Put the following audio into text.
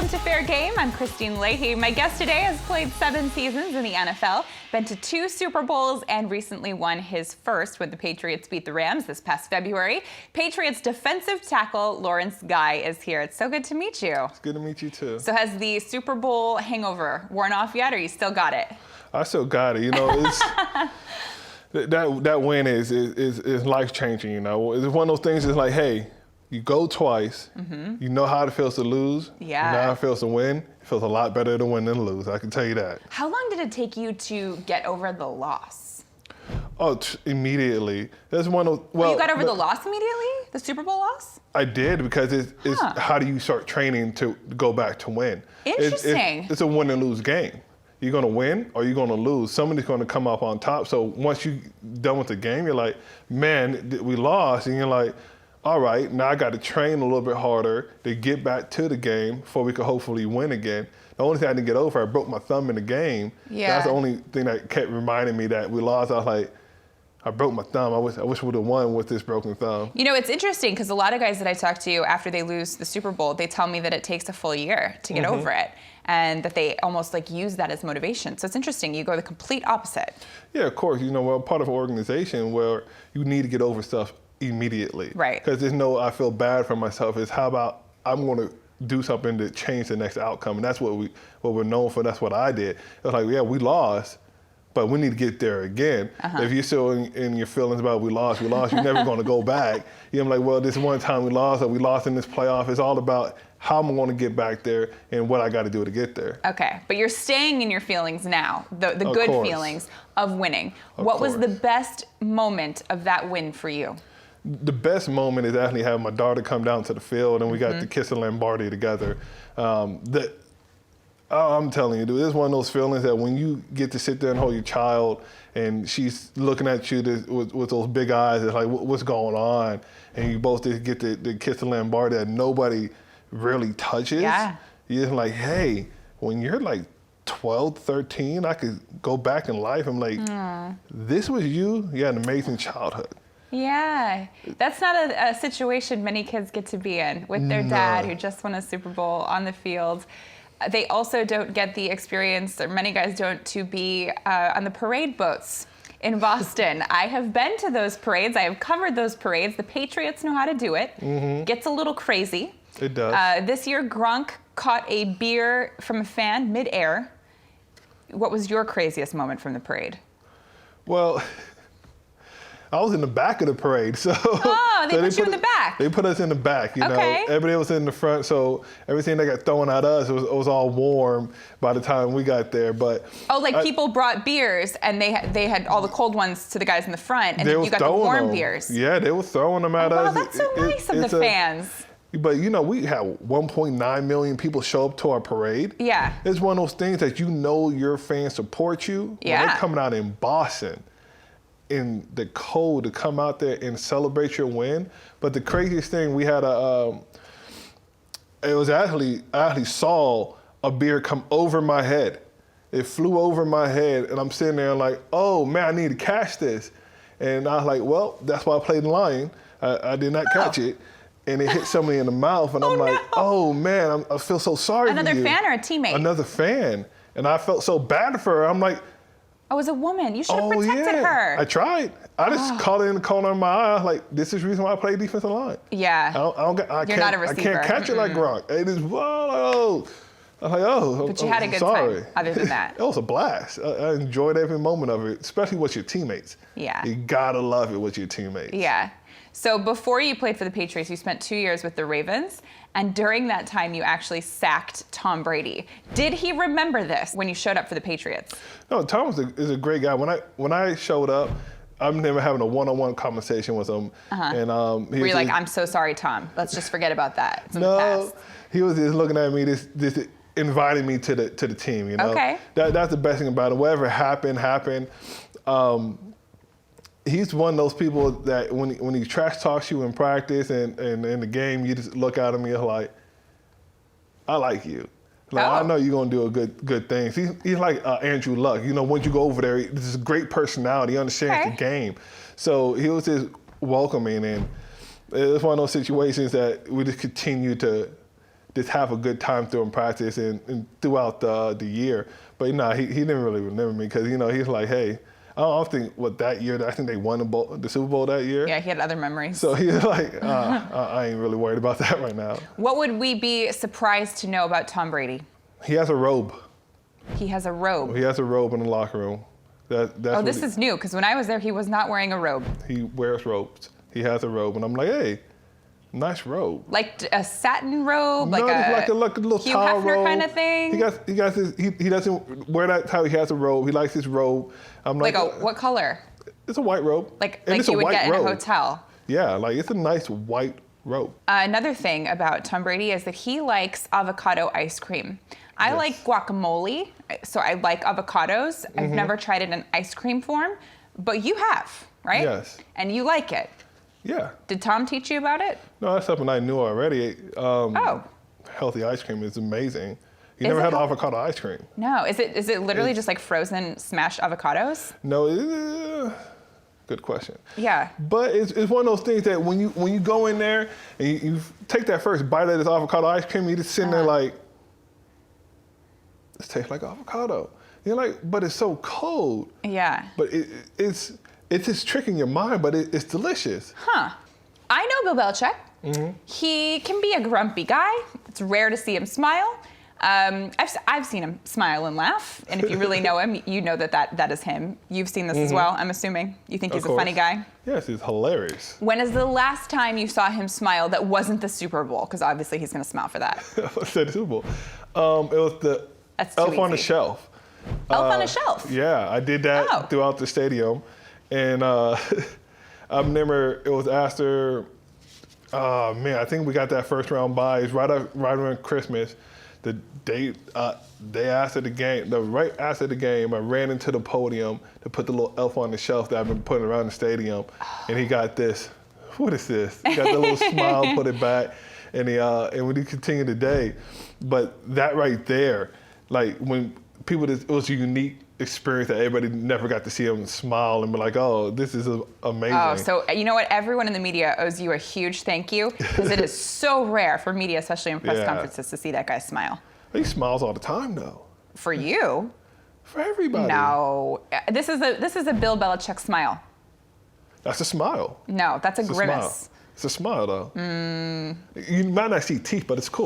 Welcome to Fair Game. I'm Kristine Leahy. My guest today has played 7 seasons in the NFL, been to 2 Super Bowls, and recently won his first when the Patriots beat the Rams this past February. Patriots defensive tackle Lawrence Guy is here. It's so good to meet you. It's good to meet you too. So has the Super Bowl hangover worn off yet, or you still got it? I still got it. You know, it's that win is life changing. You know, it's one of those things. It's like, hey, you go twice. Mm-hmm. You know how it feels to lose. Yeah. You know how it feels to win. It feels a lot better to win than lose. I can tell you that. How long did it take you to get over the loss? Oh, immediately. That's one of you got over the loss immediately? The Super Bowl loss? I did, because it's how do you start training to go back to win? Interesting. It's a win and lose game. You're going to win or you're going to lose. Somebody's going to come up on top. So once you're done with the game, you're like, man, we lost. And you're like, all right, now I got to train a little bit harder to get back to the game before we could hopefully win again. The only thing I didn't get over, I broke my thumb in the game. Yeah. That's the only thing that kept reminding me that we lost. I was like, I broke my thumb. I wish we would have won with this broken thumb. You know, it's interesting because a lot of guys that I talk to after they lose the Super Bowl, they tell me that it takes a full year to get over it, and that they almost like use that as motivation. So it's interesting. You go the complete opposite. Yeah, of course. You know, we're part of an organization where you need to get over stuff immediately. Right. Because there's no, I feel bad for myself. It's how about I'm going to do something to change the next outcome, and that's what we're known for. That's what I did. It was like, yeah, we lost, but we need to get there again. If you're still in your feelings about we lost, you're never going to go back. You're like, well, this one time we lost, or we lost in this playoff. It's all about how I'm going to get back there and what I got to do to get there. Okay, but you're staying in your feelings now, the good feelings of winning. What was the best moment of that win for you? The best moment is actually having my daughter come down to the field, and we got to kiss the Lombardi together. I'm telling you, dude, it's one of those feelings that when you get to sit there and hold your child, and she's looking at you with those big eyes, it's like, what's going on? And you both just get to kiss the Lombardi that nobody really touches. Yeah. You're just like, hey, when you're like 12, 13, I could go back in life. I'm like, this was you. You had an amazing childhood. Yeah, that's not a situation many kids get to be in with their dad who just won a Super Bowl on the field. They also don't get the experience, or many guys don't, to be on the parade boats in Boston. I have been to those parades. I have covered those parades. The Patriots know how to do it. Gets a little crazy. It does. This year, Gronk caught a beer from a fan midair. What was your craziest moment from the parade? Well, I was in the back of the parade, so. Oh, they put you in the back. They put us in the back, you know. Everybody was in the front, so everything that got thrown at us, it was all warm by the time we got there. But people brought beers, and they had all the cold ones to the guys in the front, and then you got the warm beers. Yeah, they were throwing them at us. Wow, that's so nice of the fans. But you know, we had 1.9 million people show up to our parade. Yeah. It's one of those things that you know your fans support you. Yeah. When they're coming out in Boston, in the cold, to come out there and celebrate your win. But the craziest thing, we had I actually saw a beer come over my head. It flew over my head, and I'm sitting there like, oh man, I need to catch this. And I was like, well, that's why I played Lion. I did not catch it. And it hit somebody in the mouth, and I'm like, oh man, I feel so sorry for you. Another fan or a teammate? Another fan. And I felt so bad for her. I'm like, oh, it was a woman. You should have protected her. I tried. I just caught it in the corner of my eye. I was like, this is the reason why I play defensive line. Yeah. You're not a receiver. I can't catch it like Gronk. It is, whoa. I was like, oh, but you had a good time other than that. It was a blast. I enjoyed every moment of it, especially with your teammates. Yeah. You gotta love it with your teammates. Yeah. So before you played for the Patriots, you spent 2 years with the Ravens, and during that time, you actually sacked Tom Brady. Did he remember this when you showed up for the Patriots? No, Tom is a great guy. When I showed up, I'm never having a one-on-one conversation with him. And were you like, I'm so sorry, Tom. Let's just forget about that. It's in the past. He was just looking at me, this inviting me to the team. You know, okay. That's the best thing about it. Whatever happened. He's one of those people that when he trash talks you in practice and in the game, you just look at him and you're like, I like you. Like, I know you're gonna do a good things. He's like Andrew Luck. You know, once you go over there, this is a great personality. He understands the game. So he was just welcoming, and it's one of those situations that we just continue to just have a good time during practice and throughout the year. But he didn't really remember me because he's like, hey, I don't think that year. I think they won the Super Bowl that year. Yeah, he had other memories. So he's like, I ain't really worried about that right now. What would we be surprised to know about Tom Brady? He has a robe. He has a robe. He has a robe in the locker room. This is new, because when I was there, he was not wearing a robe. He wears robes. He has a robe, and I'm like, hey, nice robe. Like a satin robe, No, like a little Hugh towel Hefner robe kind of thing. He doesn't wear that how he has a robe. He likes his robe. I'm like, what color? It's a white robe. Like it's you would get in a hotel. Yeah, like it's a nice white robe. Another thing about Tom Brady is that he likes avocado ice cream. I like guacamole, so I like avocados. I've never tried it in ice cream form, but you have, right? Yes. And you like it. Yeah. Did Tom teach you about it? No, that's something I knew already. Healthy ice cream is amazing. You never had avocado ice cream? No. Is it literally just like frozen smashed avocados? No. Good question. Yeah. But it's one of those things that when you go in there and you take that first bite of this avocado ice cream, you just sitting there like, it tastes like avocado. You're like, but it's so cold. Yeah. But it's just tricking your mind, but it's delicious. Huh. I know Bill Belichick. He can be a grumpy guy. It's rare to see him smile. I've seen him smile and laugh, and if you really know him, you know that is him. You've seen this as well, I'm assuming. You think he's a funny guy? Yes, he's hilarious. When is the last time you saw him smile that wasn't the Super Bowl? Because obviously he's going to smile for that. I said the Super Bowl. It was the Elf on the Shelf. Elf on a Shelf? Yeah, I did that throughout the stadium. And I remember it was after, I think we got that first round bye. It was right around Christmas. The day after the game, right after the game, I ran into the podium to put the little Elf on the Shelf that I've been putting around the stadium. And he got this, what is this? He got the little smile, put it back. And we continue the day. But that right there, like when people, it was a unique experience that everybody never got to see him smile and be like, oh, this is amazing. Oh, so you know what? Everyone in the media owes you a huge thank you, because it is so rare for media, especially in press conferences, to see that guy smile. He smiles all the time, though. For you? For everybody. No. This is a Bill Belichick smile. That's a smile. No, that's a grimace. It's a smile, though. You might not see teeth, but it's cool.